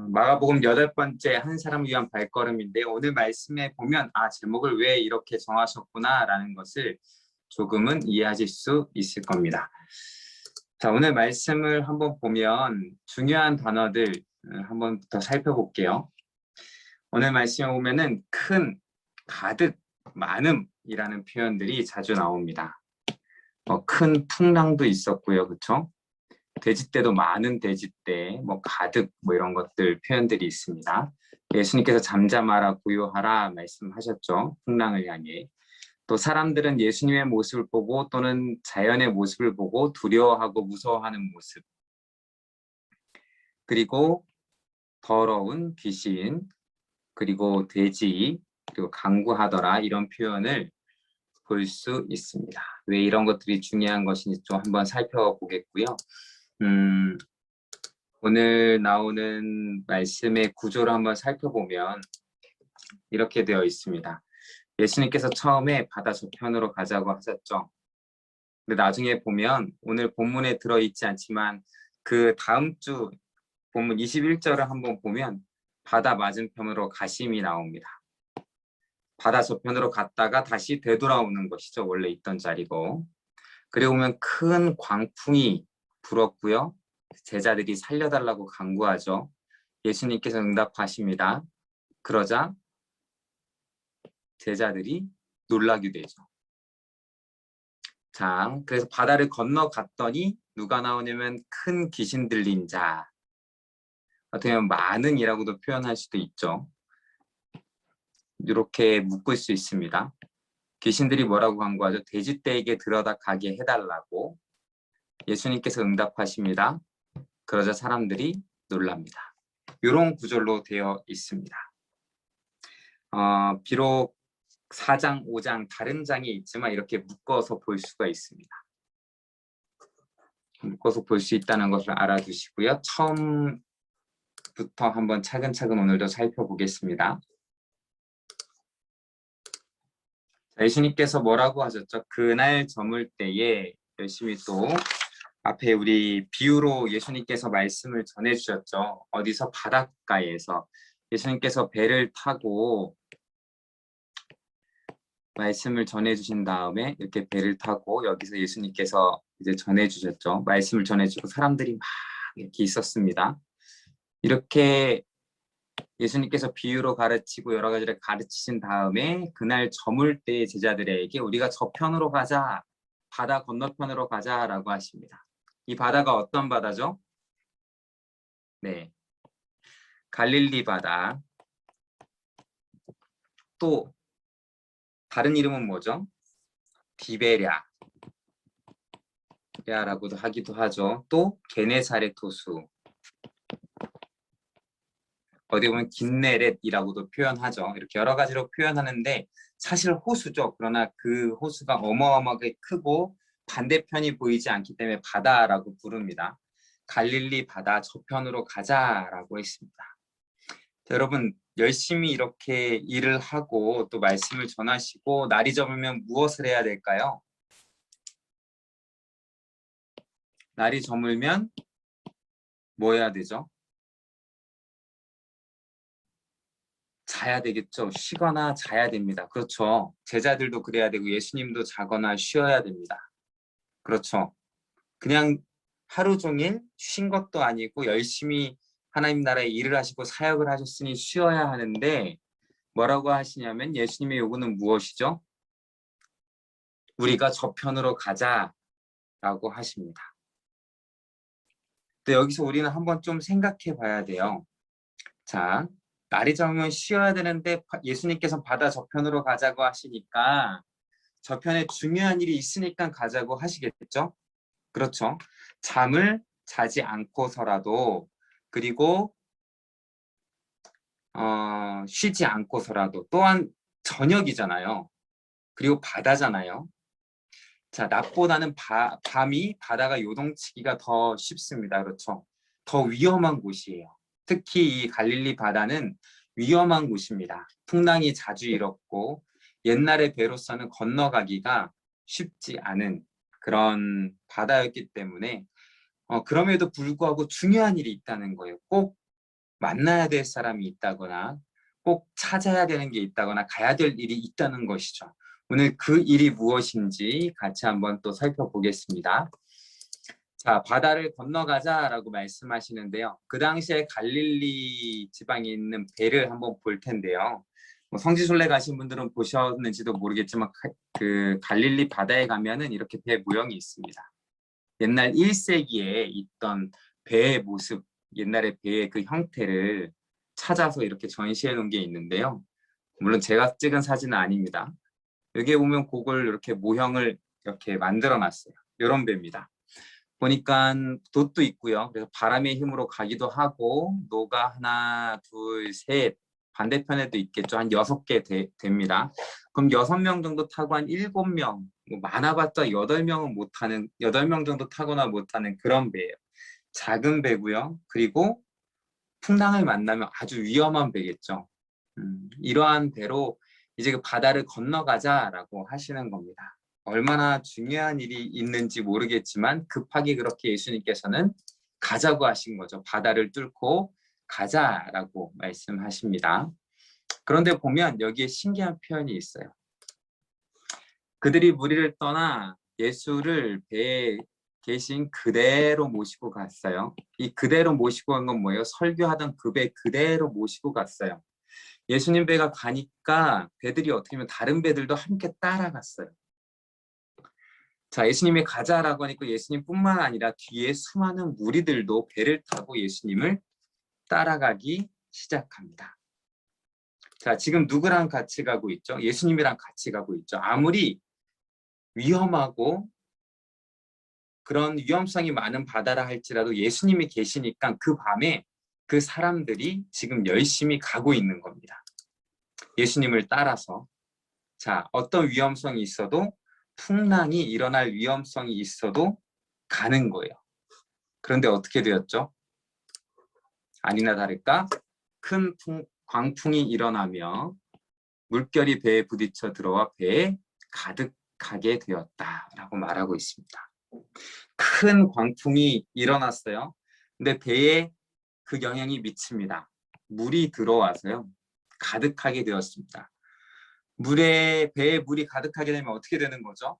마가복음 8번째 한 사람을 위한 발걸음인데 오늘 말씀에 보면 제목을 왜 이렇게 정하셨구나 라는 것을 조금은 이해하실 수 있을 겁니다. 자, 오늘 말씀을 한번 보면 중요한 단어들 한번 더 살펴볼게요. 오늘 말씀에 보면은 큰, 가득, 많음이라는 표현들이 자주 나옵니다. 큰 풍랑도 있었고요. 그렇죠? 돼지떼도 많은 돼지떼, 가득 이런 것들 표현들이 있습니다. 예수님께서 잠잠하라 고요하라 말씀하셨죠. 풍랑을 향해. 또 사람들은 예수님의 모습을 보고 또는 자연의 모습을 보고 두려워하고 무서워하는 모습. 그리고 더러운 귀신, 그리고 돼지, 그리고 강구하더라 이런 표현을 볼 수 있습니다. 왜 이런 것들이 중요한 것인지 좀 한번 살펴보겠고요. 오늘 나오는 말씀의 구조를 한번 살펴보면 이렇게 되어 있습니다. 예수님께서 처음에 바다 저편으로 가자고 하셨죠. 근데 나중에 보면 오늘 본문에 들어있지 않지만 그 다음 주 본문 21절을 한번 보면 바다 맞은편으로 가심이 나옵니다. 바다 저편으로 갔다가 다시 되돌아오는 것이죠. 원래 있던 자리고. 그리고 보면 큰 광풍이 불었고요. 제자들이 살려달라고 간구하죠. 예수님께서 응답하십니다. 그러자 제자들이 놀라게 되죠. 자, 그래서 바다를 건너갔더니 누가 나오냐면 큰 귀신 들린 자. 어떻게 보면 많은이라고도 표현할 수도 있죠. 이렇게 묶을 수 있습니다. 귀신들이 뭐라고 간구하죠? 돼지떼에게 들어다 가게 해달라고. 예수님께서 응답하십니다. 그러자 사람들이 놀랍니다. 이런 구절로 되어 있습니다. 비록 4장, 5장 다른 장이 있지만 이렇게 묶어서 볼 수가 있습니다. 묶어서 볼 수 있다는 것을 알아두시고요. 처음부터 한번 차근차근 오늘도 살펴보겠습니다. 예수님께서 뭐라고 하셨죠? 그날 저물 때에 열심히 또 앞에 우리 비유로 예수님께서 말씀을 전해주셨죠. 어디서 바닷가에서 예수님께서 배를 타고 말씀을 전해주신 다음에 이렇게 배를 타고 여기서 예수님께서 이제 전해주셨죠. 말씀을 전해주고 사람들이 막 이렇게 있었습니다. 이렇게 예수님께서 비유로 가르치고 여러 가지를 가르치신 다음에 그날 저물 때 제자들에게 우리가 저편으로 가자, 바다 건너편으로 가자라고 하십니다. 이 바다가 어떤 바다죠? 네, 갈릴리 바다. 또 다른 이름은 뭐죠? 디베랴라고도 하기도 하죠. 또 게네사렛 호수. 어디 보면 긴네렛이라고도 표현하죠. 이렇게 여러 가지로 표현하는데 사실 호수죠. 그러나 그 호수가 어마어마하게 크고 반대편이 보이지 않기 때문에 바다라고 부릅니다. 갈릴리 바다 저편으로 가자라고 했습니다. 여러분 열심히 이렇게 일을 하고 또 말씀을 전하시고 날이 저물면 무엇을 해야 될까요? 날이 저물면 뭐 해야 되죠? 자야 되겠죠. 쉬거나 자야 됩니다. 그렇죠. 제자들도 그래야 되고 예수님도 자거나 쉬어야 됩니다. 그렇죠. 그냥 하루 종일 쉰 것도 아니고 열심히 하나님 나라의 일을 하시고 사역을 하셨으니 쉬어야 하는데 뭐라고 하시냐면 예수님의 요구는 무엇이죠? 우리가 저편으로 가자라고 하십니다. 근데 여기서 우리는 한번 좀 생각해 봐야 돼요. 자, 날이 저물면 쉬어야 되는데 예수님께서 바다 저편으로 가자고 하시니까 저편에 중요한 일이 있으니까 가자고 하시겠죠? 그렇죠. 잠을 자지 않고서라도 그리고 쉬지 않고서라도 또한 저녁이잖아요. 그리고 바다잖아요. 자, 낮보다는 밤이 바다가 요동치기가 더 쉽습니다. 그렇죠. 더 위험한 곳이에요. 특히 이 갈릴리 바다는 위험한 곳입니다. 풍랑이 자주 일었고 옛날의 배로서는 건너가기가 쉽지 않은 그런 바다였기 때문에 그럼에도 불구하고 중요한 일이 있다는 거예요. 꼭 만나야 될 사람이 있다거나 꼭 찾아야 되는 게 있다거나 가야 될 일이 있다는 것이죠. 오늘 그 일이 무엇인지 같이 한번 또 살펴보겠습니다. 자, 바다를 건너가자라고 말씀하시는데요. 그 당시에 갈릴리 지방에 있는 배를 한번 볼 텐데요. 뭐 성지순례 가신 분들은 보셨는지도 모르겠지만 그 갈릴리 바다에 가면은 이렇게 배 모형이 있습니다. 옛날 1세기에 있던 배의 모습, 옛날의 배의 그 형태를 찾아서 이렇게 전시해 놓은 게 있는데요. 물론 제가 찍은 사진은 아닙니다. 여기에 보면 그걸 이렇게 모형을 이렇게 만들어 놨어요. 이런 배입니다. 보니까 돛도 있고요. 그래서 바람의 힘으로 가기도 하고 노가 하나, 둘, 셋 반대편에도 있겠죠. 한 6개 됩니다. 그럼 6명 정도 타고 한 7명, 뭐 많아봤자 8명은 못 타는, 8명 정도 타거나 못하는 그런 배예요. 작은 배고요. 그리고 풍랑을 만나면 아주 위험한 배겠죠. 이러한 배로 이제 그 바다를 건너가자라고 하시는 겁니다. 얼마나 중요한 일이 있는지 모르겠지만 급하게 그렇게 예수님께서는 가자고 하신 거죠. 바다를 뚫고 가자라고 말씀하십니다. 그런데 보면 여기에 신기한 표현이 있어요. 그들이 무리를 떠나 예수를 배에 계신 그대로 모시고 갔어요. 이 그대로 모시고 간 건 뭐예요? 설교하던 그 배 그대로 모시고 갔어요. 예수님 배가 가니까 배들이 어떻게 보면 다른 배들도 함께 따라갔어요. 자, 예수님이 가자라고 하니까 예수님뿐만 아니라 뒤에 수많은 무리들도 배를 타고 예수님을 따라가기 시작합니다. 자, 지금 누구랑 같이 가고 있죠? 예수님이랑 같이 가고 있죠. 아무리 위험하고 그런 위험성이 많은 바다라 할지라도 예수님이 계시니까 그 밤에 그 사람들이 지금 열심히 가고 있는 겁니다. 예수님을 따라서. 자, 어떤 위험성이 있어도 풍랑이 일어날 위험성이 있어도 가는 거예요. 그런데 어떻게 되었죠? 아니나 다를까 큰 광풍이 일어나며 물결이 배에 부딪혀 들어와 배에 가득하게 되었다라고 말하고 있습니다. 큰 광풍이 일어났어요. 근데 배에 그 영향이 미칩니다. 물이 들어와서요. 가득하게 되었습니다. 배에 물이 가득하게 되면 어떻게 되는 거죠?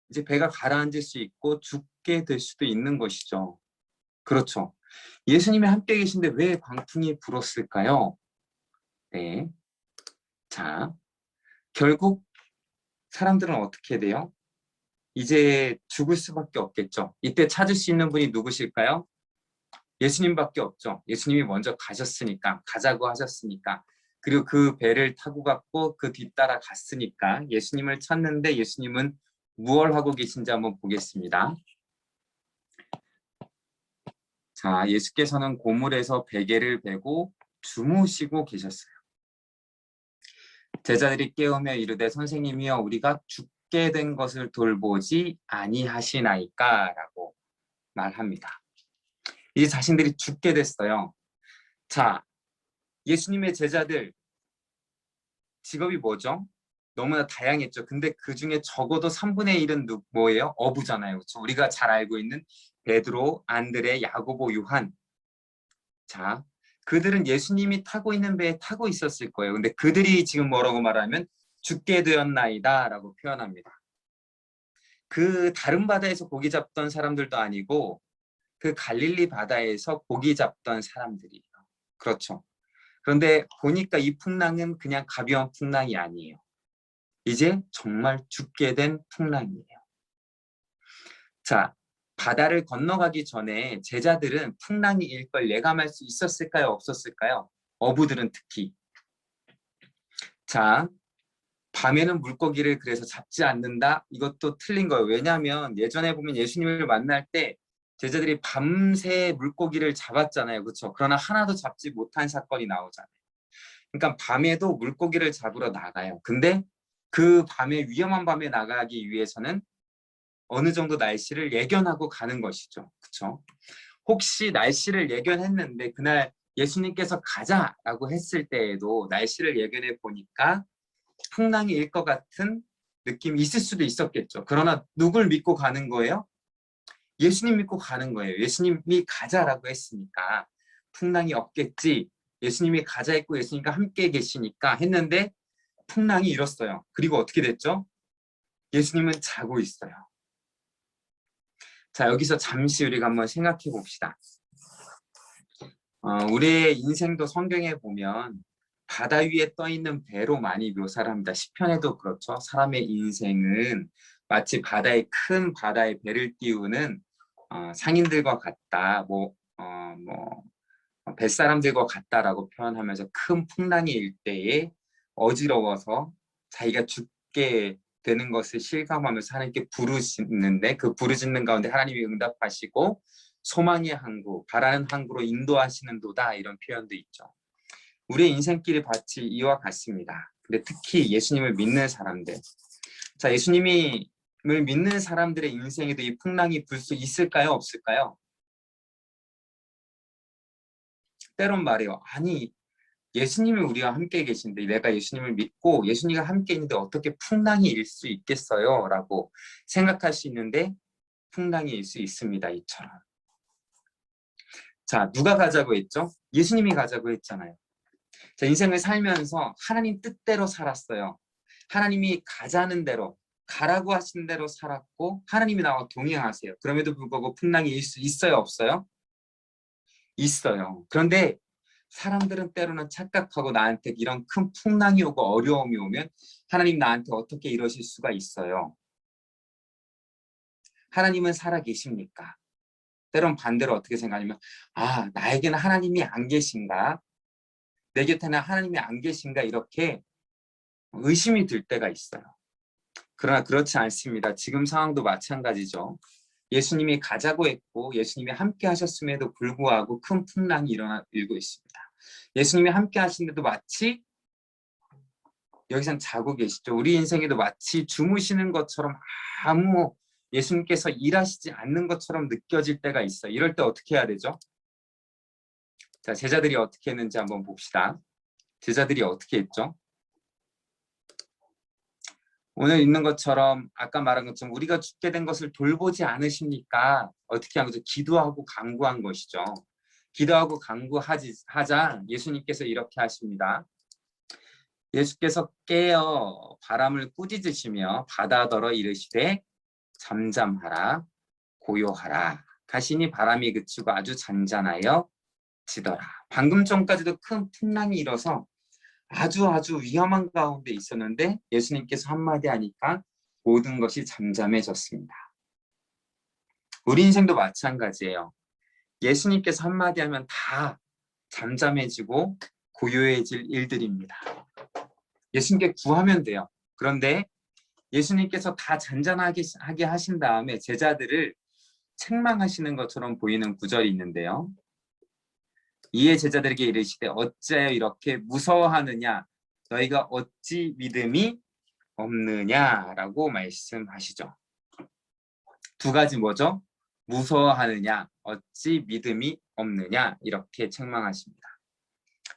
이제 배가 가라앉을 수 있고 죽게 될 수도 있는 것이죠. 그렇죠. 예수님이 함께 계신데 왜 광풍이 불었을까요? 네. 자, 결국 사람들은 어떻게 돼요? 이제 죽을 수밖에 없겠죠. 이때 찾을 수 있는 분이 누구실까요? 예수님밖에 없죠. 예수님이 먼저 가셨으니까, 가자고 하셨으니까. 그리고 그 배를 타고 갔고 그 뒤따라 갔으니까 예수님을 찾는데 예수님은 무엇을 하고 계신지 한번 보겠습니다. 자, 예수께서는 고물에서 베개를 베고 주무시고 계셨어요. 제자들이 깨우며 이르되 선생님이여 우리가 죽게 된 것을 돌보지 아니하시나이까 라고 말합니다. 이제 자신들이 죽게 됐어요. 자, 예수님의 제자들 직업이 뭐죠? 너무나 다양했죠. 근데 그 중에 적어도 3분의 1은 뭐예요? 어부잖아요. 그렇죠? 우리가 잘 알고 있는 베드로, 안드레, 야고보, 요한. 자, 그들은 예수님이 타고 있는 배에 타고 있었을 거예요. 근데 그들이 지금 뭐라고 말하면 죽게 되었나이다 라고 표현합니다. 그 다른 바다에서 고기 잡던 사람들도 아니고 그 갈릴리 바다에서 고기 잡던 사람들이에요. 그렇죠. 그런데 보니까 이 풍랑은 그냥 가벼운 풍랑이 아니에요. 이제 정말 죽게 된 풍랑이에요. 자, 바다를 건너가기 전에 제자들은 풍랑이 일 걸 예감할 수 있었을까요? 없었을까요? 어부들은 특히. 자, 밤에는 물고기를 그래서 잡지 않는다? 이것도 틀린 거예요. 왜냐하면 예전에 보면 예수님을 만날 때 제자들이 밤새 물고기를 잡았잖아요. 그렇죠? 그러나 하나도 잡지 못한 사건이 나오잖아요. 그러니까 밤에도 물고기를 잡으러 나가요. 근데 그 밤에 위험한 밤에 나가기 위해서는 어느 정도 날씨를 예견하고 가는 것이죠. 그렇죠? 혹시 날씨를 예견했는데 그날 예수님께서 가자라고 했을 때에도 날씨를 예견해 보니까 풍랑이 일 것 같은 느낌이 있을 수도 있었겠죠. 그러나 누굴 믿고 가는 거예요? 예수님 믿고 가는 거예요. 예수님이 가자라고 했으니까. 풍랑이 없겠지. 예수님이 가자 했고 예수님과 함께 계시니까 했는데 풍랑이 일었어요. 그리고 어떻게 됐죠? 예수님은 자고 있어요. 자, 여기서 잠시 우리가 한번 생각해 봅시다. 우리의 인생도 성경에 보면 바다 위에 떠 있는 배로 많이 묘사를 합니다. 시편에도 그렇죠. 사람의 인생은 마치 큰 바다에 배를 띄우는 상인들과 같다. 뱃사람들과 같다라고 표현하면서 큰 풍랑이 일 때에 어지러워서 자기가 죽게 되는 것을 실감하면서 하나님께 부르짖는데 그 부르짖는 가운데 하나님이 응답하시고 소망의 항구, 바라는 항구로 인도하시는도다 이런 표현도 있죠. 우리의 인생길이 마치 이와 같습니다. 근데 특히 예수님을 믿는 사람들, 자 예수님을 믿는 사람들의 인생에도 이 풍랑이 불 수 있을까요? 없을까요? 때론 말해요. 아니 예수님이 우리와 함께 계신데 내가 예수님을 믿고 예수님과 함께 있는데 어떻게 풍랑이 일 수 있겠어요? 라고 생각할 수 있는데 풍랑이 일 수 있습니다. 이처럼. 자, 누가 가자고 했죠? 예수님이 가자고 했잖아요. 자, 인생을 살면서 하나님 뜻대로 살았어요. 하나님이 가자는 대로, 가라고 하신 대로 살았고 하나님이 나와 동행하세요. 그럼에도 불구하고 풍랑이 일 수 있어요? 없어요? 있어요. 그런데 사람들은 때로는 착각하고 나한테 이런 큰 풍랑이 오고 어려움이 오면 하나님 나한테 어떻게 이러실 수가 있어요? 하나님은 살아계십니까? 때론 반대로 어떻게 생각하냐면 나에게는 하나님이 안 계신가? 내 곁에는 하나님이 안 계신가? 이렇게 의심이 들 때가 있어요. 그러나 그렇지 않습니다. 지금 상황도 마찬가지죠. 예수님이 가자고 했고 예수님이 함께 하셨음에도 불구하고 큰 풍랑이 일고 있습니다. 예수님이 함께 하시는데도 마치 여기선 자고 계시죠. 우리 인생에도 마치 주무시는 것처럼 아무 예수님께서 일하시지 않는 것처럼 느껴질 때가 있어요. 이럴 때 어떻게 해야 되죠? 자, 제자들이 어떻게 했는지 한번 봅시다. 제자들이 어떻게 했죠? 오늘 있는 것처럼 아까 말한 것처럼 우리가 죽게 된 것을 돌보지 않으십니까? 어떻게 한 거죠? 기도하고 간구한 것이죠. 기도하고 간구하자 예수님께서 이렇게 하십니다. 예수께서 깨어 바람을 꾸짖으시며 바다더러 이르시되 잠잠하라 고요하라 가시니 바람이 그치고 아주 잔잔하여 지더라. 방금 전까지도 큰 풍랑이 일어서 아주 위험한 가운데 있었는데 예수님께서 한마디 하니까 모든 것이 잠잠해졌습니다. 우리 인생도 마찬가지예요. 예수님께서 한마디 하면 다 잠잠해지고 고요해질 일들입니다. 예수님께 구하면 돼요. 그런데 예수님께서 다 잔잔하게 하신 다음에 제자들을 책망하시는 것처럼 보이는 구절이 있는데요. 이에 제자들에게 이르시되 어찌하여 이렇게 무서워하느냐 너희가 어찌 믿음이 없느냐라고 말씀하시죠. 두 가지 뭐죠? 무서워하느냐 어찌 믿음이 없느냐 이렇게 책망하십니다.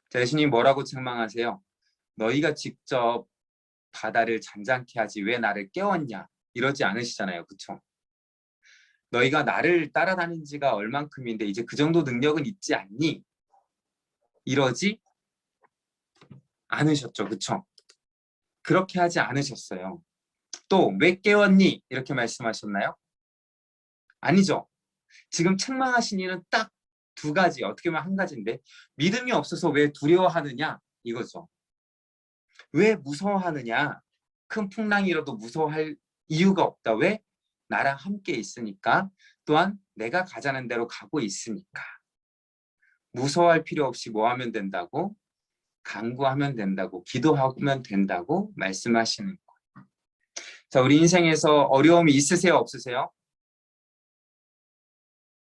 자, 예수님 뭐라고 책망하세요? 너희가 직접 바다를 잔잔케 하지 왜 나를 깨웠냐 이러지 않으시잖아요. 그렇죠? 너희가 나를 따라다닌 지가 얼만큼인데 이제 그 정도 능력은 있지 않니? 이러지 않으셨죠. 그렇죠? 그렇게 하지 않으셨어요. 또 왜 깨웠니? 이렇게 말씀하셨나요? 아니죠. 지금 책망하신 이유는 딱 두 가지, 어떻게 보면 한 가지인데 믿음이 없어서 왜 두려워하느냐 이거죠. 왜 무서워하느냐? 큰 풍랑이라도 무서워할 이유가 없다. 왜? 나랑 함께 있으니까. 또한 내가 가자는 대로 가고 있으니까. 무서워할 필요 없이 뭐 하면 된다고? 간구하면 된다고, 기도하면 된다고 말씀하시는 거예요. 자, 우리 인생에서 어려움이 있으세요? 없으세요?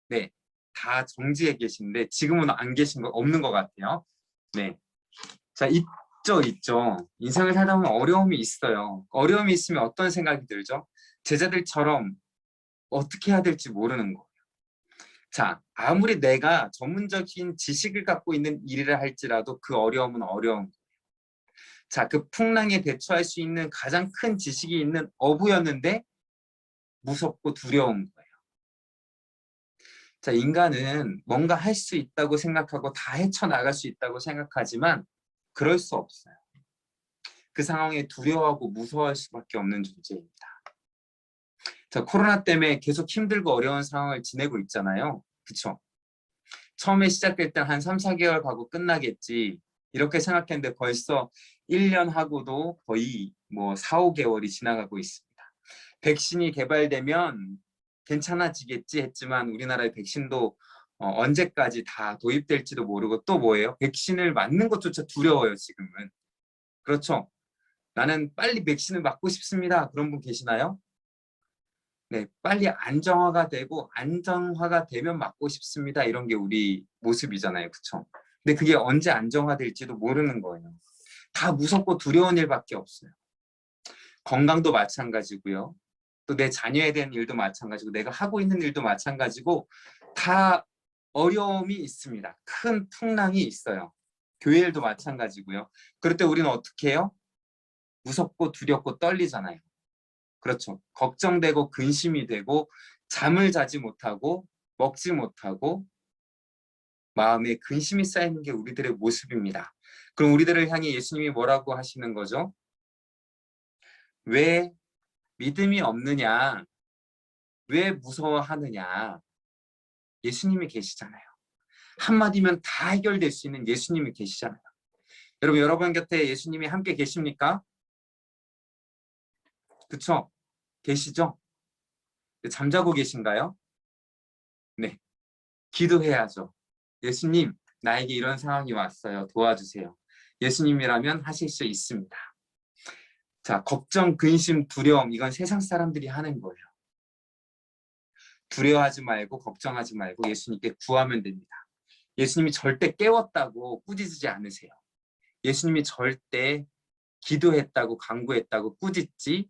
네, 다 정지해 계신데 지금은 안 계신 거 없는 것 같아요. 네, 자, 있죠. 인생을 살다 보면 어려움이 있어요. 어려움이 있으면 어떤 생각이 들죠? 제자들처럼 어떻게 해야 될지 모르는 거예요. 자, 아무리 내가 전문적인 지식을 갖고 있는 일을 할지라도 그 어려움은 어려운 거예요. 자, 그 풍랑에 대처할 수 있는 가장 큰 지식이 있는 어부였는데 무섭고 두려운 거예요. 자, 인간은 뭔가 할 수 있다고 생각하고 다 헤쳐나갈 수 있다고 생각하지만 그럴 수 없어요. 그 상황에 두려워하고 무서워할 수밖에 없는 존재입니다. 자, 코로나 때문에 계속 힘들고 어려운 상황을 지내고 있잖아요. 그쵸? 처음에 시작될 때 한 3, 4개월 가고 끝나겠지. 이렇게 생각했는데 벌써 1년 하고도 거의 뭐 4, 5개월이 지나가고 있습니다. 백신이 개발되면 괜찮아지겠지 했지만 우리나라의 백신도 언제까지 다 도입될지도 모르고 또 뭐예요? 백신을 맞는 것조차 두려워요, 지금은. 그렇죠? 나는 빨리 백신을 맞고 싶습니다. 그런 분 계시나요? 네, 빨리 안정화가 되고 안정화가 되면 맞고 싶습니다. 이런 게 우리 모습이잖아요. 그렇죠? 근데 그게 언제 안정화될지도 모르는 거예요. 다 무섭고 두려운 일밖에 없어요. 건강도 마찬가지고요. 또 내 자녀에 대한 일도 마찬가지고 내가 하고 있는 일도 마찬가지고 다 어려움이 있습니다. 큰 풍랑이 있어요. 교회 일도 마찬가지고요. 그럴 때 우리는 어떻게 해요? 무섭고 두렵고 떨리잖아요. 그렇죠. 걱정되고 근심이 되고 잠을 자지 못하고 먹지 못하고 마음에 근심이 쌓이는 게 우리들의 모습입니다. 그럼 우리들을 향해 예수님이 뭐라고 하시는 거죠? 왜 믿음이 없느냐? 왜 무서워하느냐? 예수님이 계시잖아요. 한마디면 다 해결될 수 있는 예수님이 계시잖아요. 여러분 곁에 예수님이 함께 계십니까? 그쵸? 계시죠? 잠자고 계신가요? 네. 기도해야죠. 예수님, 나에게 이런 상황이 왔어요. 도와주세요. 예수님이라면 하실 수 있습니다. 자, 걱정, 근심, 두려움, 이건 세상 사람들이 하는 거예요. 두려워하지 말고 걱정하지 말고 예수님께 구하면 됩니다. 예수님이 절대 깨웠다고 꾸짖지 않으세요. 예수님이 절대 기도했다고 간구했다고 꾸짖지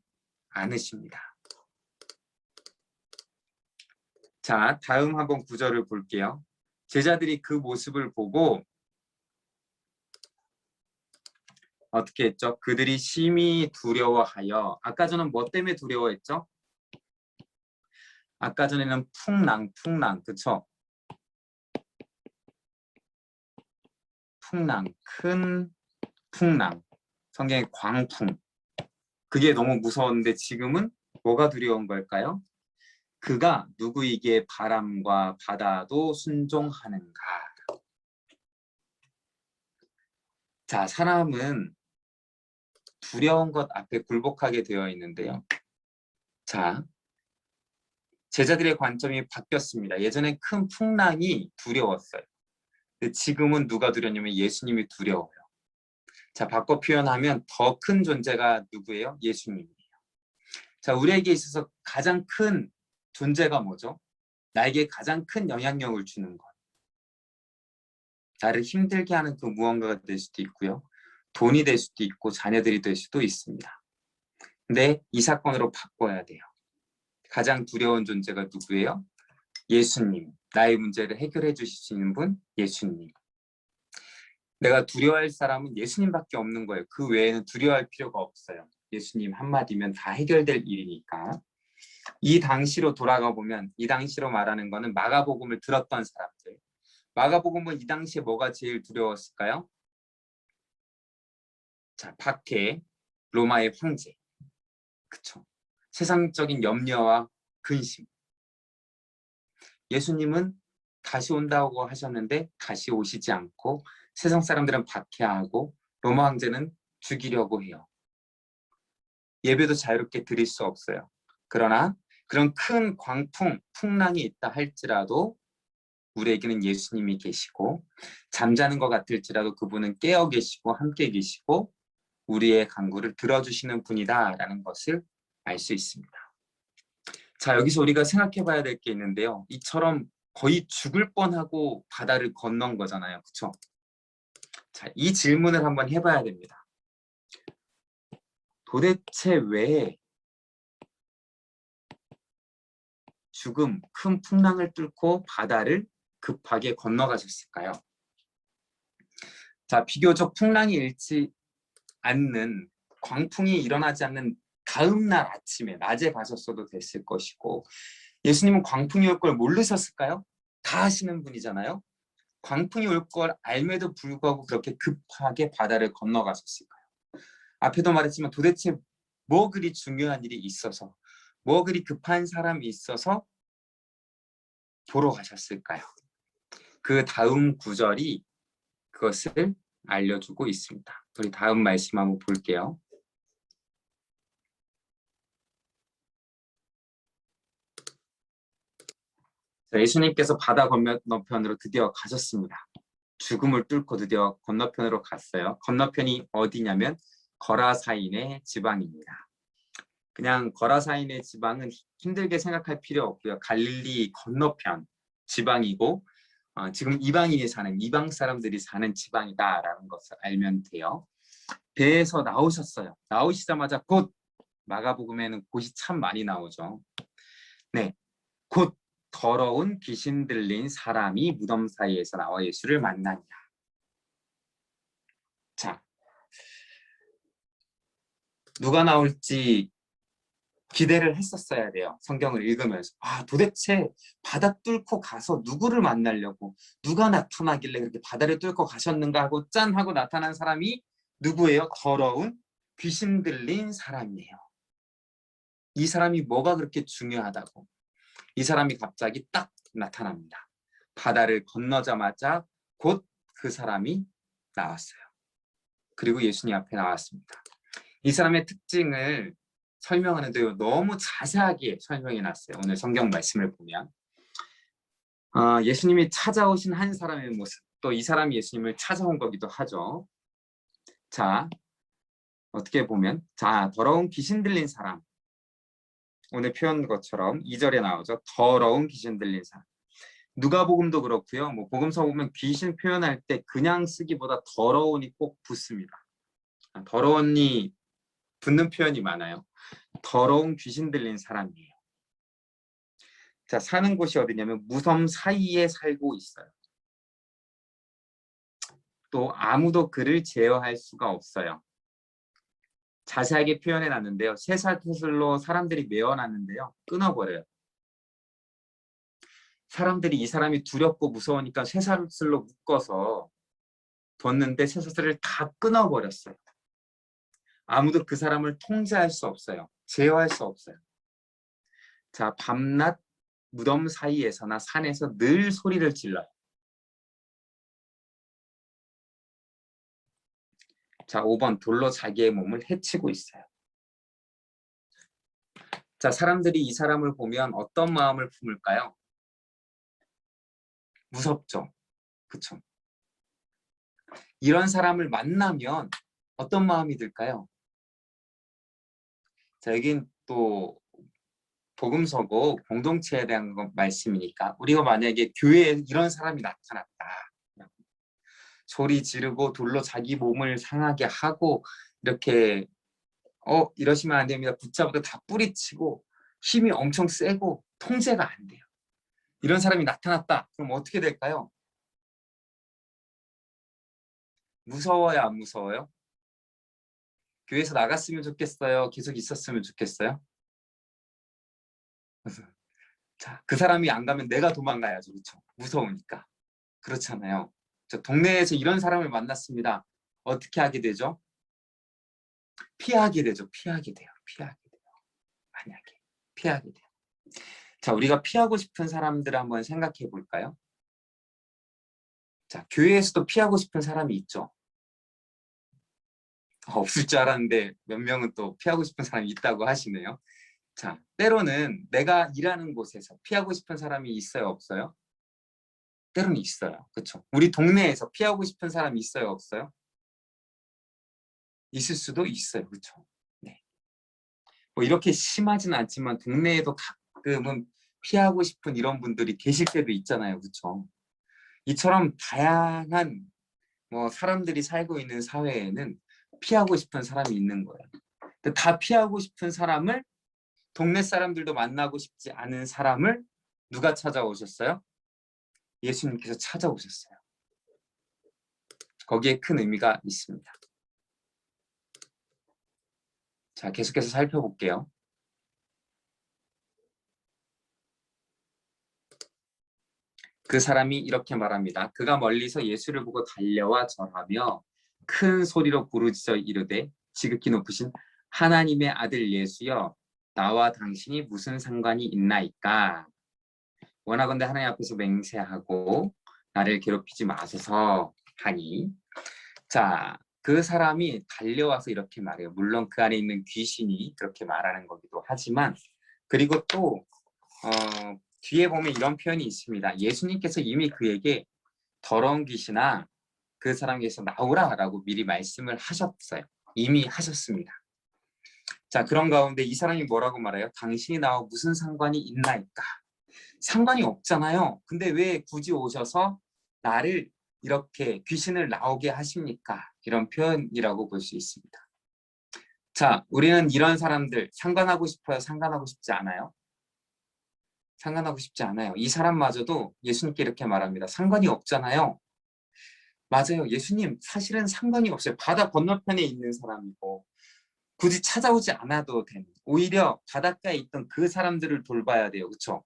않으십니다. 자, 다음 한번 구절을 볼게요. 제자들이 그 모습을 보고 어떻게 했죠? 그들이 심히 두려워하여, 아까 전에 뭐 때문에 두려워했죠? 아까 전에는 풍랑, 그쵸? 풍랑, 큰 풍랑, 성경의 광풍. 그게 너무 무서웠는데 지금은 뭐가 두려운 걸까요? 그가 누구에게 바람과 바다도 순종하는가? 자, 사람은 두려운 것 앞에 굴복하게 되어 있는데요. 자, 제자들의 관점이 바뀌었습니다. 예전엔 큰 풍랑이 두려웠어요. 근데 지금은 누가 두렵냐면 예수님이 두려워요. 자, 바꿔 표현하면 더 큰 존재가 누구예요? 예수님이에요. 자, 우리에게 있어서 가장 큰 존재가 뭐죠? 나에게 가장 큰 영향력을 주는 것. 나를 힘들게 하는 그 무언가가 될 수도 있고요. 돈이 될 수도 있고 자녀들이 될 수도 있습니다. 근데 이 사건으로 바꿔야 돼요. 가장 두려운 존재가 누구예요? 예수님. 나의 문제를 해결해 주실 수 있는 분? 예수님. 내가 두려워할 사람은 예수님밖에 없는 거예요. 그 외에는 두려워할 필요가 없어요. 예수님 한마디면 다 해결될 일이니까. 이 당시로 돌아가 보면 이 당시로 말하는 거는 마가복음을 들었던 사람들. 마가복음은 이 당시에 뭐가 제일 두려웠을까요? 자, 박해, 로마의 황제. 그쵸? 세상적인 염려와 근심. 예수님은 다시 온다고 하셨는데 다시 오시지 않고 세상 사람들은 박해하고 로마 황제는 죽이려고 해요. 예배도 자유롭게 드릴 수 없어요. 그러나 그런 큰 광풍, 풍랑이 있다 할지라도 우리에게는 예수님이 계시고 잠자는 것 같을지라도 그분은 깨어 계시고 함께 계시고 우리의 간구를 들어주시는 분이다라는 것을 알 수 있습니다. 자, 여기서 우리가 생각해 봐야 될 게 있는데요. 이처럼 거의 죽을 뻔하고 바다를 건넌 거잖아요. 그렇죠? 자, 이 질문을 한번 해봐야 됩니다. 도대체 왜 죽음, 큰 풍랑을 뚫고 바다를 급하게 건너가셨을까요? 자, 비교적 풍랑이 일지 않는, 광풍이 일어나지 않는 다음 날 아침에 낮에 가셨어도 됐을 것이고 예수님은 광풍이 올 걸 모르셨을까요? 다 하시는 분이잖아요. 광풍이 올 걸 알매도 불구하고 그렇게 급하게 바다를 건너가셨을까요? 앞에도 말했지만 도대체 뭐 그리 중요한 일이 있어서, 뭐 그리 급한 사람이 있어서 보러 가셨을까요? 그 다음 구절이 그것을 알려주고 있습니다. 우리 다음 말씀 한번 볼게요. 예수님께서 바다 건너편으로 드디어 가셨습니다. 죽음을 뚫고 드디어 건너편으로 갔어요. 건너편이 어디냐면 거라사인의 지방입니다. 그냥 거라사인의 지방은 힘들게 생각할 필요 없고요. 갈릴리 건너편 지방이고 지금 이방인이 사는, 이방 사람들이 사는 지방이다라는 것을 알면 돼요. 배에서 나오셨어요. 나오시자마자 곧, 마가복음에는 곧이 참 많이 나오죠. 네, 곧 더러운 귀신 들린 사람이 무덤 사이에서 나와 예수를 만나니라. 자, 누가 나올지 기대를 했었어야 돼요. 성경을 읽으면서. 도대체 바다 뚫고 가서 누구를 만나려고, 누가 나타나길래 그렇게 바다를 뚫고 가셨는가 하고 짠 하고 나타난 사람이 누구예요? 더러운 귀신 들린 사람이에요. 이 사람이 뭐가 그렇게 중요하다고. 이 사람이 갑자기 딱 나타납니다. 바다를 건너자마자 곧 그 사람이 나왔어요. 그리고 예수님 앞에 나왔습니다. 이 사람의 특징을 설명하는데요. 너무 자세하게 설명해 놨어요. 오늘 성경 말씀을 보면 예수님이 찾아오신 한 사람의 모습, 또 이 사람이 예수님을 찾아온 거기도 하죠. 자, 어떻게 보면 더러운 귀신 들린 사람, 오늘 표현 것처럼 2절에 나오죠. 더러운 귀신 들린 사람. 누가복음도 그렇고요. 뭐 복음서 보면 귀신 표현할 때 그냥 쓰기보다 더러운이 꼭 붙습니다. 더러운이 붙는 표현이 많아요. 더러운 귀신 들린 사람이에요. 자, 사는 곳이 어디냐면 무섬 사이에 살고 있어요. 또 아무도 그를 제어할 수가 없어요. 자세하게 표현해 놨는데요. 쇠사슬로 사람들이 메어놨는데요. 끊어버려요. 사람들이 이 사람이 두렵고 무서우니까 쇠사슬로 묶어서 뒀는데 쇠사슬을 다 끊어버렸어요. 아무도 그 사람을 통제할 수 없어요. 제어할 수 없어요. 자, 밤낮 무덤 사이에서나 산에서 늘 소리를 질러요. 자, 5번 돌로 자기의 몸을 해치고 있어요. 자, 사람들이 이 사람을 보면 어떤 마음을 품을까요? 무섭죠. 그쵸? 이런 사람을 만나면 어떤 마음이 들까요? 자, 여긴 또 복음서고 공동체에 대한 말씀이니까 우리가 만약에 교회에 이런 사람이 나타났다. 소리 지르고 돌로 자기 몸을 상하게 하고 이렇게 이러시면 안 됩니다. 붙잡아도 다 뿌리치고 힘이 엄청 세고 통제가 안 돼요. 이런 사람이 나타났다. 그럼 어떻게 될까요? 무서워요, 안 무서워요? 교회에서 나갔으면 좋겠어요? 계속 있었으면 좋겠어요? 자, 그 사람이 안 가면 내가 도망가야죠. 그렇죠? 무서우니까. 그렇잖아요. 저 동네에서 이런 사람을 만났습니다. 어떻게 하게 되죠? 피하게 되죠. 피하게 돼요. 피하게 돼요. 만약에 피하게 돼요. 자, 우리가 피하고 싶은 사람들을 한번 생각해 볼까요? 자, 교회에서도 피하고 싶은 사람이 있죠. 없을 줄 알았는데 몇 명은 또 피하고 싶은 사람이 있다고 하시네요. 자, 때로는 내가 일하는 곳에서 피하고 싶은 사람이 있어요, 없어요? 때로는 있어요. 그렇죠? 우리 동네에서 피하고 싶은 사람이 있어요, 없어요? 있을 수도 있어요. 그렇죠? 네. 뭐 이렇게 심하지는 않지만 동네에도 가끔은 피하고 싶은 이런 분들이 계실 때도 있잖아요. 그렇죠? 이처럼 다양한 사람들이 살고 있는 사회에는 피하고 싶은 사람이 있는 거예요. 근데 다 피하고 싶은 사람을, 동네 사람들도 만나고 싶지 않은 사람을 누가 찾아오셨어요? 예수님께서 찾아오셨어요. 거기에 큰 의미가 있습니다. 자, 계속해서 살펴볼게요. 그 사람이 이렇게 말합니다. 그가 멀리서 예수를 보고 달려와 절하며 큰 소리로 부르짖어 이르되 지극히 높으신 하나님의 아들 예수여 나와 당신이 무슨 상관이 있나이까. 원하건대 하나님 앞에서 맹세하고 나를 괴롭히지 마소서 하니. 자, 그 사람이 달려와서 이렇게 말해요. 물론 그 안에 있는 귀신이 그렇게 말하는 거기도 하지만, 그리고 또 뒤에 보면 이런 표현이 있습니다. 예수님께서 이미 그에게 더러운 귀신아 그 사람에게서 나오라라고 미리 말씀을 하셨어요. 이미 하셨습니다. 자, 그런 가운데 이 사람이 뭐라고 말해요? 당신이 나와 무슨 상관이 있나이까? 상관이 없잖아요. 근데 왜 굳이 오셔서 나를 이렇게 귀신을 나오게 하십니까? 이런 표현이라고 볼 수 있습니다. 자, 우리는 이런 사람들 상관하고 싶어요? 상관하고 싶지 않아요? 상관하고 싶지 않아요. 이 사람마저도 예수님께 이렇게 말합니다. 상관이 없잖아요. 맞아요. 예수님 사실은 상관이 없어요. 바다 건너편에 있는 사람이고 굳이 찾아오지 않아도 되는, 오히려 바닷가에 있던 그 사람들을 돌봐야 돼요. 그렇죠?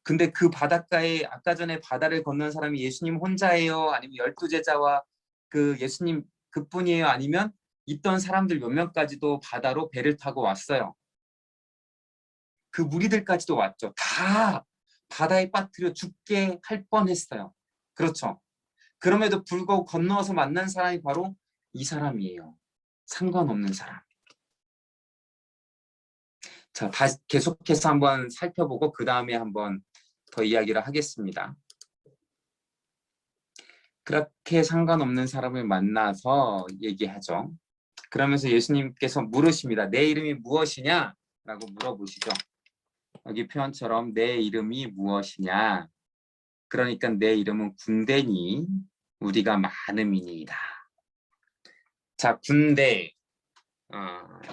근데 그 바닷가에 아까 전에 바다를 건넌 사람이 예수님 혼자예요? 아니면 12제자와 그 예수님 그뿐이에요? 아니면 있던 사람들 몇 명까지도 바다로 배를 타고 왔어요. 그 무리들까지도 왔죠. 다 바다에 빠뜨려 죽게 할 뻔했어요. 그렇죠? 그럼에도 불구하고 건너서 만난 사람이 바로 이 사람이에요. 상관없는 사람. 자, 다시 계속해서 한번 살펴보고 그 다음에 한번 더 이야기를 하겠습니다. 그렇게 상관없는 사람을 만나서 얘기하죠. 그러면서 예수님께서 물으십니다. 내 이름이 무엇이냐? 라고 물어보시죠. 여기 표현처럼 내 이름이 무엇이냐? 그러니까 내 이름은 군대니 우리가 많음이니이다. 자, 군대.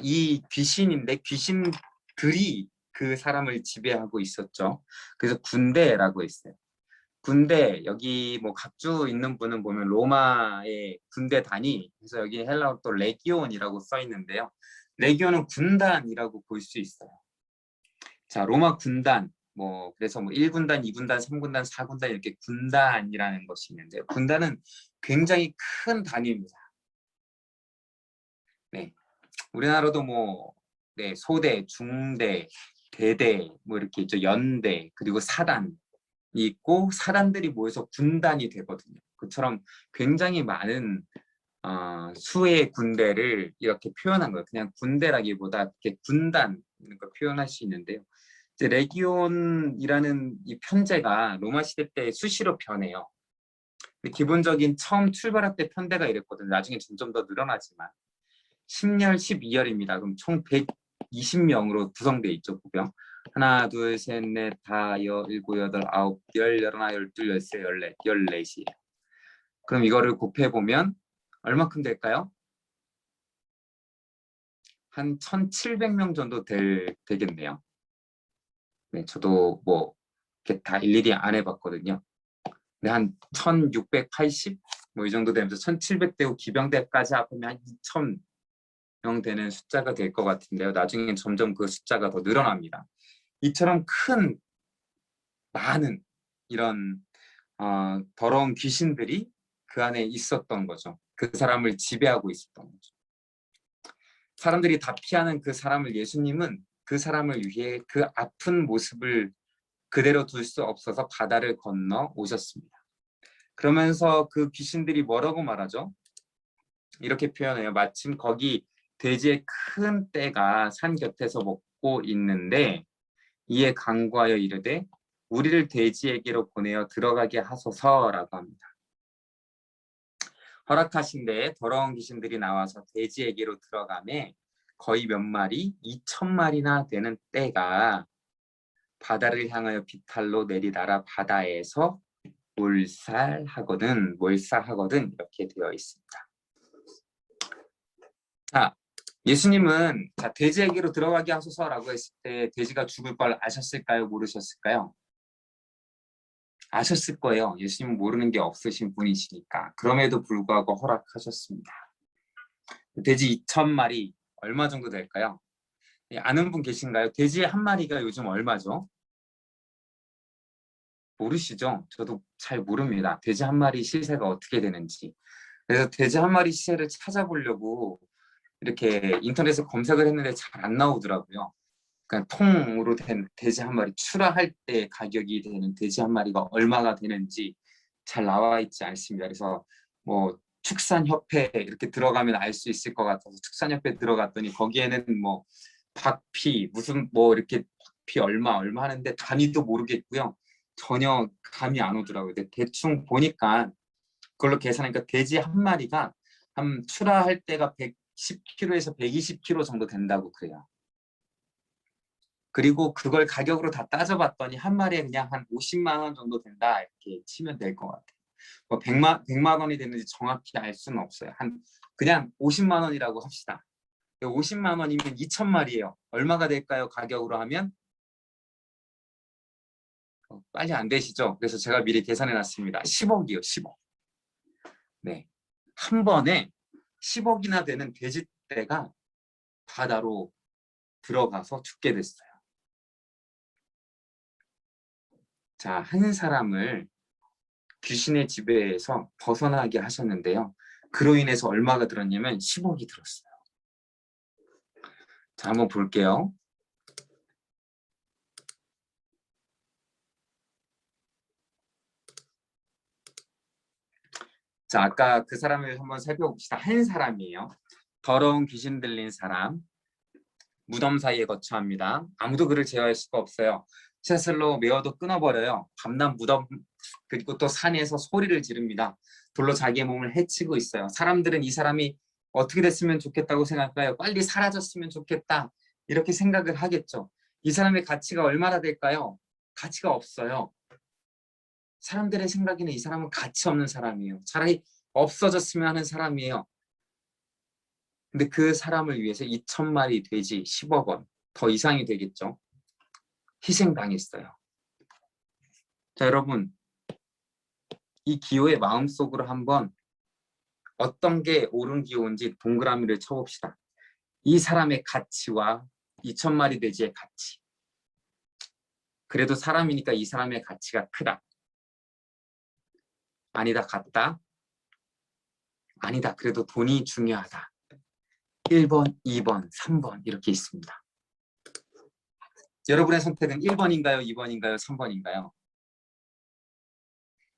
이 귀신인데 귀신들이 그 사람을 지배하고 있었죠. 그래서 군대라고 했어요. 군대, 여기 뭐 각주 있는 분은 보면 로마의 군대 단위, 그래서 여기 헬라어로 또 레기온이라고 써 있는데요. 레기온은 군단이라고 볼 수 있어요. 자, 로마 군단, 뭐 그래서 뭐 1군단, 2군단, 3군단, 4군단 이렇게 군단이라는 것이 있는데요. 군단은 굉장히 큰 단위입니다. 네, 우리나라도 뭐 네, 소대, 중대, 대대 뭐 이렇게 있죠. 연대, 그리고 사단이 있고 사단들이 모여서 군단이 되거든요. 그처럼 굉장히 많은 수의 군대를 이렇게 표현한 거예요. 그냥 군대라기보다 이렇게 군단 이런 걸 표현할 수 있는데요. 이제 레기온이라는 이 편제가 로마 시대 때 수시로 변해요. 기본적인 처음 출발할 때 편대가 이랬거든요. 나중에 점점 더 늘어나지만 10열, 12열입니다. 그럼 총 120명으로 구성되어 있죠, 보병. 하나, 둘, 셋, 넷, 다, 여, 일곱, 여덟, 아홉, 열, 열하나, 열둘, 열세, 열넷, 열넷이에요. 그럼 이거를 곱해보면 얼마큼 될까요? 한 1,700명 정도 되겠네요. 네, 저도 뭐 이렇게 다 일일이 안 해봤거든요. 근데 한 1,680? 뭐 이 정도 되면서 1,700 되고 기병대까지 합하면 한 2,000명 되는 숫자가 될 것 같은데요. 나중엔 점점 그 숫자가 더 늘어납니다. 이처럼 큰 많은 이런 더러운 귀신들이 그 안에 있었던 거죠. 그 사람을 지배하고 있었던 거죠. 사람들이 다 피하는 그 사람을 예수님은 그 사람을 위해 그 아픈 모습을 그대로 둘 수 없어서 바다를 건너 오셨습니다. 그러면서 그 귀신들이 뭐라고 말하죠? 이렇게 표현해요. 마침 거기 돼지의 큰 떼가 산 곁에서 먹고 있는데 이에 간구하여 이르되 우리를 돼지에게로 보내어 들어가게 하소서라고 합니다. 허락하신 데에 더러운 귀신들이 나와서 돼지에게로 들어가매 거의 몇 마리, 2,000마리나 되는 떼가 바다를 향하여 비탈로 내리다라 바다에서 몰살하거든 이렇게 되어 있습니다. 자, 예수님은 자, 돼지에게로 들어가게 하소서라고 했을 때 돼지가 죽을 걸 아셨을까요? 모르셨을까요? 아셨을 거예요. 예수님은 모르는 게 없으신 분이시니까. 그럼에도 불구하고 허락하셨습니다. 돼지 2,000마리 얼마 정도 될까요? 아는 분 계신가요? 돼지 한 마리가 요즘 얼마죠? 모르시죠? 저도 잘 모릅니다. 돼지 한 마리 시세가 어떻게 되는지. 그래서 돼지 한 마리 시세를 찾아보려고 이렇게 인터넷에 검색을 했는데 잘 안 나오더라고요. 그러니까 통으로 된 돼지 한 마리, 출하할 때 가격이 되는 돼지 한 마리가 얼마가 되는지 잘 나와 있지 않습니다. 그래서 뭐 축산협회 이렇게 들어가면 알 수 있을 것 같아서 축산협회 들어갔더니 거기에는 뭐 박피 무슨 뭐 이렇게 박피 얼마 하는데 단위도 모르겠고요. 전혀 감이 안 오더라고요. 근데 대충 보니까 그걸로 계산하니까 돼지 한 마리가 한 출하할 때가 110kg에서 120kg 정도 된다고 그래요. 그리고 그걸 가격으로 다 따져봤더니 한 마리에 그냥 한 50만 원 정도 된다 이렇게 치면 될 것 같아요. 뭐 100만 원이 되는지 정확히 알 수는 없어요. 한 그냥 50만 원이라고 합시다. 50만 원이면 2,000마리예요. 얼마가 될까요? 가격으로 하면 빨리 안 되시죠? 그래서 제가 미리 계산해 놨습니다. 10억이요, 10억. 네, 한 번에 10억이나 되는 돼지떼가 바다로 들어가서 죽게 됐어요. 자, 한 사람을 귀신의 지배에서 벗어나게 하셨는데요. 그로 인해서 얼마가 들었냐면 10억이 들었어요. 자, 한번 볼게요. 자, 아까 그 사람을 한번 살펴봅시다. 한 사람이에요. 더러운 귀신 들린 사람. 무덤 사이에 거처합니다. 아무도 그를 제어할 수가 없어요. 쇠슬로 메어도 끊어버려요. 밤낮 무덤 그리고 또 산에서 소리를 지릅니다. 돌로 자기의 몸을 해치고 있어요. 사람들은 이 사람이 어떻게 됐으면 좋겠다고 생각할까요? 빨리 사라졌으면 좋겠다. 이렇게 생각을 하겠죠. 이 사람의 가치가 얼마나 될까요? 가치가 없어요. 사람들의 생각에는 이 사람은 가치 없는 사람이에요. 차라리 없어졌으면 하는 사람이에요. 근데 그 사람을 위해서 2,000마리 돼지 10억 원, 더 이상이 되겠죠. 희생당했어요. 자, 여러분, 이 기호의 마음속으로 한번 어떤 게 옳은 기호인지 동그라미를 쳐봅시다. 이 사람의 가치와 2,000마리 돼지의 가치. 그래도 사람이니까 이 사람의 가치가 크다. 아니다, 같다. 아니다, 그래도 돈이 중요하다. 1번, 2번, 3번 이렇게 있습니다. 여러분의 선택은 1번인가요? 2번인가요? 3번인가요?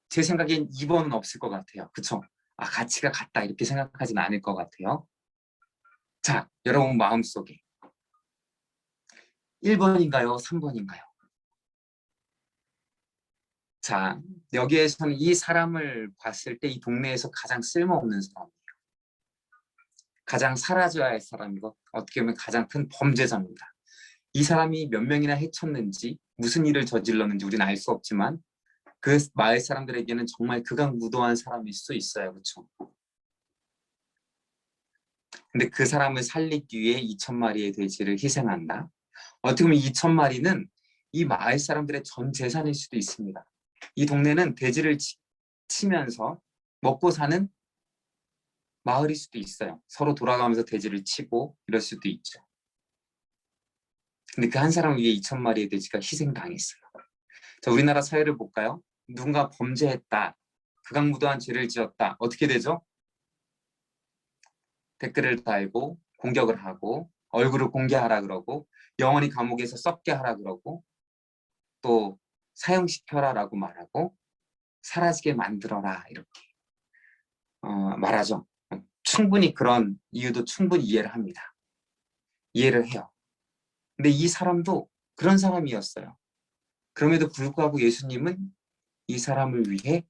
제 생각엔 2번은 없을 것 같아요. 그쵸? 아, 가치가 같다 이렇게 생각하진 않을 것 같아요. 자, 여러분 마음속에 1번인가요? 3번인가요? 자, 여기에서는 이 사람을 봤을 때 이 동네에서 가장 쓸모없는 사람이에요. 가장 사라져야 할 사람이고 어떻게 보면 가장 큰 범죄자입니다. 이 사람이 몇 명이나 해쳤는지 무슨 일을 저질렀는지 우리는 알 수 없지만 그 마을 사람들에게는 정말 극악무도한 사람일 수 있어요. 그렇죠? 근데 그 사람을 살리기 위해 2,000마리의 돼지를 희생한다. 어떻게 보면 2,000마리는 이 마을 사람들의 전 재산일 수도 있습니다. 이 동네는 돼지를 치면서 먹고 사는 마을일 수도 있어요. 서로 돌아가면서 돼지를 치고 이럴 수도 있죠. 근데 그 한 사람을 위해 2,000마리의 돼지가 희생당했어요. 자, 우리나라 사회를 볼까요? 누군가 범죄했다. 극악무도한 죄를 지었다. 어떻게 되죠? 댓글을 달고 공격을 하고 얼굴을 공개하라 그러고 영원히 감옥에서 썩게 하라 그러고 또 사형시켜라라고 말하고 사라지게 만들어라 이렇게 말하죠. 충분히 그런 이유도 충분히 이해를 합니다. 이해를 해요. 근데 이 사람도 그런 사람이었어요. 그럼에도 불구하고 예수님은 이 사람을 위해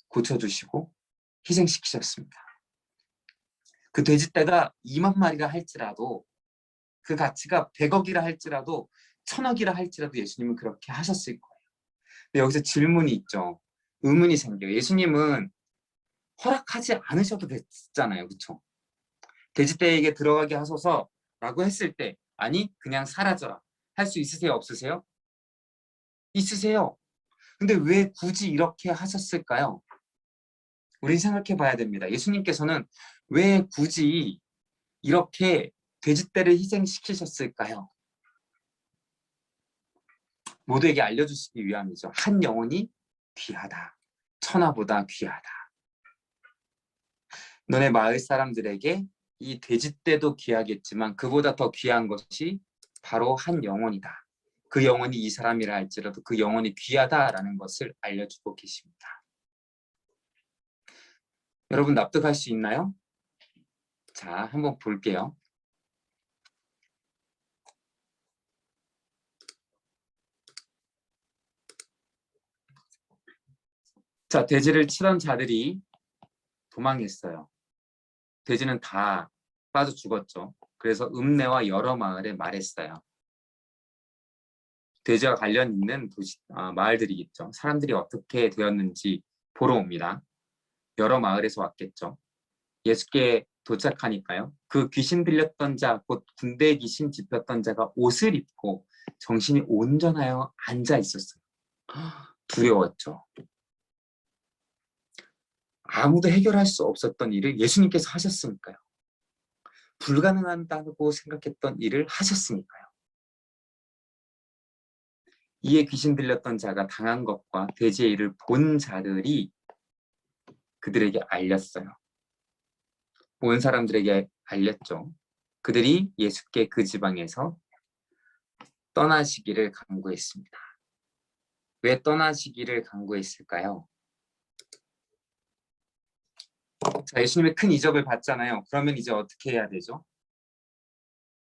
고쳐주시고 희생시키셨습니다. 그 돼지떼가 2만 마리라 할지라도 그 가치가 100억이라 할지라도 1,000억이라 할지라도 예수님은 그렇게 하셨을 거예요. 근데 여기서 질문이 있죠. 의문이 생겨요. 예수님은 허락하지 않으셔도 됐잖아요. 그렇죠? 돼지떼에게 들어가게 하소서라고 했을 때 아니 그냥 사라져라. 할 수 있으세요? 없으세요? 있으세요. 근데 왜 굳이 이렇게 하셨을까요? 우리 생각해 봐야 됩니다. 예수님께서는 왜 굳이 이렇게 돼지떼를 희생시키셨을까요? 모두에게 알려주시기 위함이죠. 한 영혼이 귀하다. 천하보다 귀하다. 너네 마을 사람들에게 이 돼지떼도 귀하겠지만 그보다 더 귀한 것이 바로 한 영혼이다. 그 영혼이 이 사람이라 할지라도 그 영혼이 귀하다라는 것을 알려주고 계십니다. 여러분 납득할 수 있나요? 자, 한번 볼게요. 자, 돼지를 치던 자들이 도망했어요. 돼지는 다 빠져 죽었죠. 그래서 읍내와 여러 마을에 말했어요. 돼지와 관련 있는 마을들이 있죠. 사람들이 어떻게 되었는지 보러 옵니다. 여러 마을에서 왔겠죠. 예수께 도착하니까요. 그 귀신 들렸던 자, 곧 군대 귀신 짚혔던 자가 옷을 입고 정신이 온전하여 앉아 있었어요. 두려웠죠. 아무도 해결할 수 없었던 일을 예수님께서 하셨으니까요. 불가능하다고 생각했던 일을 하셨으니까요. 이에 귀신 들렸던 자가 당한 것과 돼지의 일을 본 자들이 그들에게 알렸어요. 온 사람들에게 알렸죠. 그들이 예수께 그 지방에서 떠나시기를 간구했습니다. 왜 떠나시기를 간구했을까요? 자, 예수님의 큰 이적을 봤잖아요. 그러면 이제 어떻게 해야 되죠?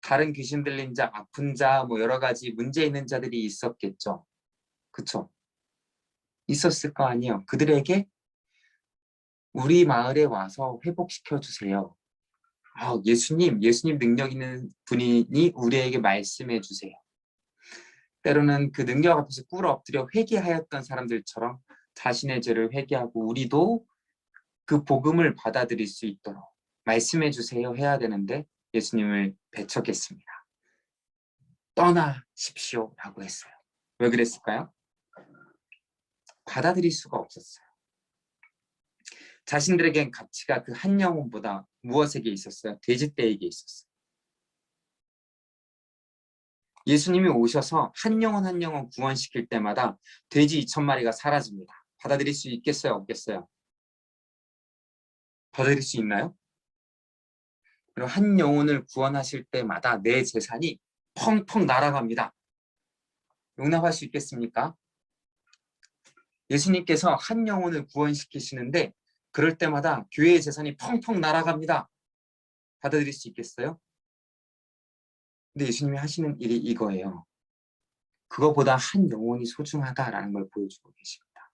다른 귀신 들린 자, 아픈 자, 뭐 여러 가지 문제 있는 자들이 있었겠죠. 그쵸? 있었을 거 아니에요. 그들에게 우리 마을에 와서 회복시켜 주세요. 예수님 능력 있는 분이니 우리에게 말씀해 주세요. 때로는 그 능력 앞에서 꿇어 엎드려 회개하였던 사람들처럼 자신의 죄를 회개하고 우리도 그 복음을 받아들일 수 있도록 말씀해 주세요 해야 되는데 예수님을 배척했습니다. 떠나십시오 라고 했어요. 왜 그랬을까요? 받아들일 수가 없었어요. 자신들에겐 가치가 그 한 영혼보다 무엇에게 있었어요? 돼지떼에게 있었어요. 예수님이 오셔서 한 영혼 한 영혼 구원시킬 때마다 돼지 2,000마리가 사라집니다. 받아들일 수 있겠어요? 없겠어요? 받아들일 수 있나요? 그리고 한 영혼을 구원하실 때마다 내 재산이 펑펑 날아갑니다. 용납할 수 있겠습니까? 예수님께서 한 영혼을 구원시키시는데 그럴 때마다 교회의 재산이 펑펑 날아갑니다. 받아들일 수 있겠어요? 근데 예수님이 하시는 일이 이거예요. 그거보다 한 영혼이 소중하다라는 걸 보여주고 계십니다.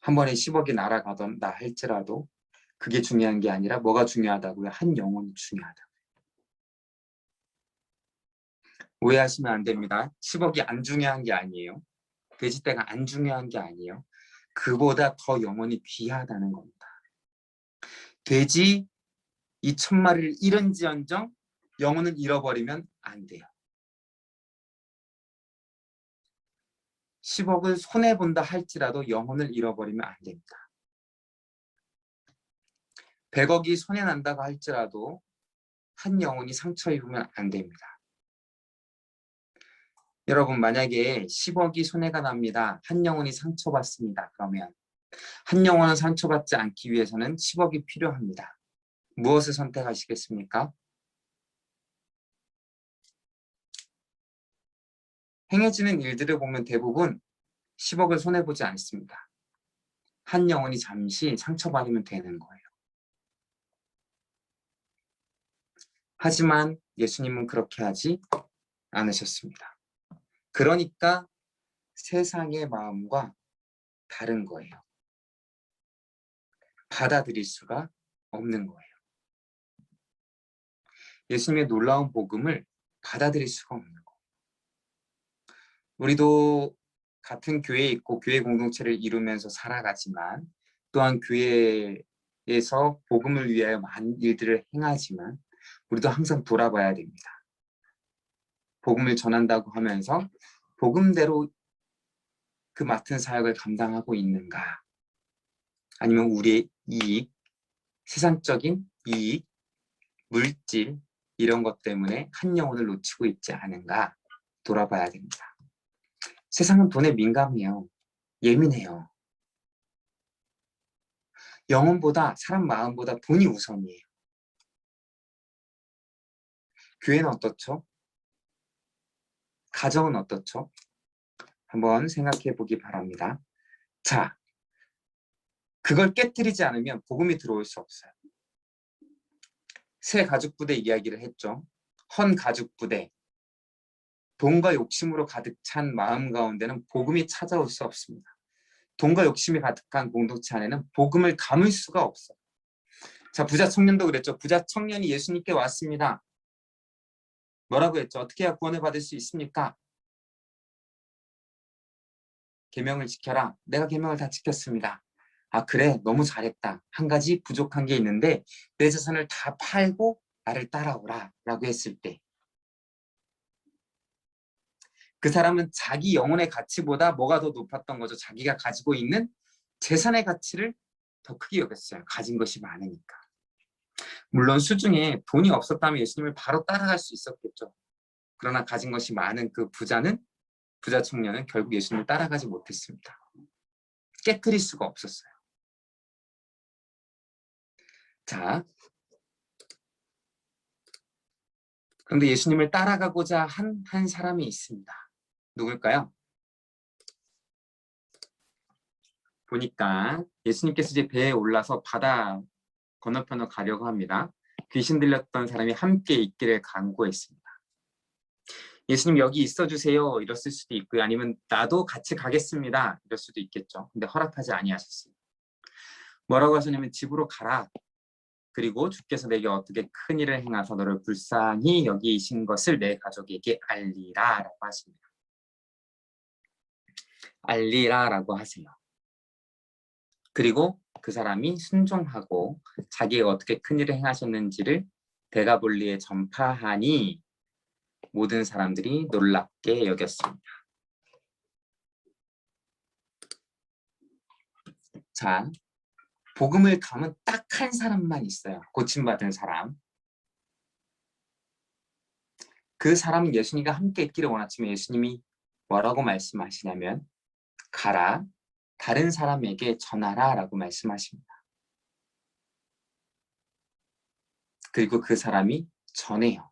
한 번에 10억이 날아가던다 할지라도 그게 중요한 게 아니라 뭐가 중요하다고요? 한 영혼이 중요하다고요. 오해하시면 안 됩니다. 10억이 안 중요한 게 아니에요. 돼지떼가 안 중요한 게 아니에요. 그보다 더 영혼이 귀하다는 겁니다. 돼지 2,000마리를 잃은지언정 영혼을 잃어버리면 안 돼요. 10억을 손해본다 할지라도 영혼을 잃어버리면 안 됩니다. 100억이 손해난다고 할지라도 한 영혼이 상처 입으면 안 됩니다. 여러분 만약에 10억이 손해가 납니다. 한 영혼이 상처받습니다. 그러면 한 영혼은 상처받지 않기 위해서는 10억이 필요합니다. 무엇을 선택하시겠습니까? 행해지는 일들을 보면 대부분 10억을 손해보지 않습니다. 한 영혼이 잠시 상처받으면 되는 거예요. 하지만 예수님은 그렇게 하지 않으셨습니다. 그러니까 세상의 마음과 다른 거예요. 받아들일 수가 없는 거예요. 예수님의 놀라운 복음을 받아들일 수가 없는 거예요. 우리도 같은 교회에 있고 교회 공동체를 이루면서 살아가지만 또한 교회에서 복음을 위하여 많은 일들을 행하지만 우리도 항상 돌아봐야 됩니다. 복음을 전한다고 하면서 복음대로 그 맡은 사역을 감당하고 있는가? 아니면 우리의 이익, 세상적인 이익, 물질 이런 것 때문에 한 영혼을 놓치고 있지 않은가? 돌아봐야 됩니다. 세상은 돈에 민감해요. 예민해요. 영혼보다 사람 마음보다 돈이 우선이에요. 교회는 어떻죠? 가정은 어떻죠? 한번 생각해 보기 바랍니다. 자, 그걸 깨트리지 않으면 복음이 들어올 수 없어요. 새 가죽부대 이야기를 했죠. 헌 가죽부대, 돈과 욕심으로 가득 찬 마음 가운데는 복음이 찾아올 수 없습니다. 돈과 욕심이 가득한 공동체 안에는 복음을 담을 수가 없어요. 자, 부자 청년도 그랬죠. 부자 청년이 예수님께 왔습니다. 뭐라고 했죠? 어떻게 해야 구원을 받을 수 있습니까? 계명을 지켜라. 내가 계명을 다 지켰습니다. 아, 그래, 너무 잘했다. 한 가지 부족한 게 있는데 내 재산을 다 팔고 나를 따라오라 라고 했을 때 그 사람은 자기 영혼의 가치보다 뭐가 더 높았던 거죠? 자기가 가지고 있는 재산의 가치를 더 크게 여겼어요. 가진 것이 많으니까. 물론 수중에 돈이 없었다면 예수님을 바로 따라갈 수 있었겠죠. 그러나 가진 것이 많은 그 부자 청년은 결국 예수님을 따라가지 못했습니다. 깨트릴 수가 없었어요. 자, 그런데 예수님을 따라가고자 한 사람이 있습니다. 누굴까요? 보니까 예수님께서 이제 배에 올라서 바다 건너편으로 가려고 합니다. 귀신 들렸던 사람이 함께 있기를 간구했습니다. 예수님 여기 있어주세요 이랬을 수도 있고요. 아니면 나도 같이 가겠습니다 이럴 수도 있겠죠. 근데 허락하지 아니하셨어요. 뭐라고 하셨냐면 집으로 가라. 그리고 주께서 내게 어떻게 큰 일을 행하사 너를 불쌍히 여기신 것을 내 가족에게 알리라 라고 하십니다. 알리라 라고 하세요. 그리고 그 사람이 순종하고 자기가 어떻게 큰 일을 행하셨는지를 데가볼리에 전파하니 모든 사람들이 놀랍게 여겼습니다. 자, 복음을 담은 딱 한 사람만 있어요. 고침받은 사람. 그 사람은 예수님과 함께 있기를 원하지만 예수님이 뭐라고 말씀하시냐면 가라, 다른 사람에게 전하라 라고 말씀하십니다. 그리고 그 사람이 전해요.